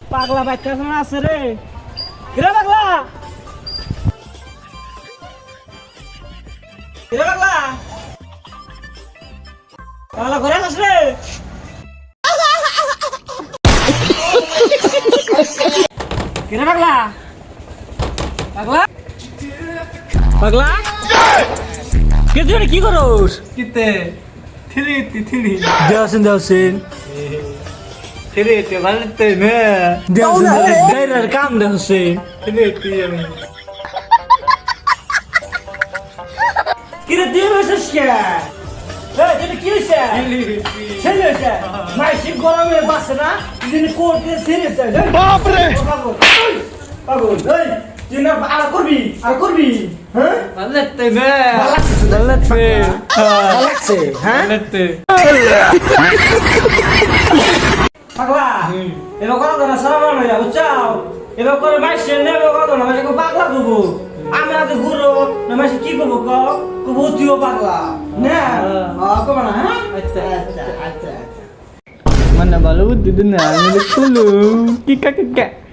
পাগলা বাচ্চা শোনা আছে রে কিরে পাগলা কিরে পাগলা পাগলা ঘরে আছিস রে কিরে পাগলা পাগলা পাগলা কে তুই কি করস কিতে থিরি থিরি দেওসেন থিরি তে ভালতে নে দেওসেন গাইরার কাম দেওসেন থিরি তে আমি কিরে তুই বসেছিস কে তুই কি হয়েছে ছেলে হয়েছে মাইসি গরমে বাসে না তুই কোর্ট দিয়ে ছেড়ে বাপরে পাগল এই তুই না আর করবি হ্যাঁ ভালতে নে লাগছে হ্যাঁ ভালতে পাগলা এবার কথা না সারা না যাও চাও এবার করে মাইসি নেবে কথা না মাইসি পাগলা করবো আমি আজ ঘুরো না মাইসি কি করবো কব তুইও পাগলা না কব না হ্যাঁ আচ্ছা আচ্ছা আচ্ছা mana balu di dunia ini dulu kika kika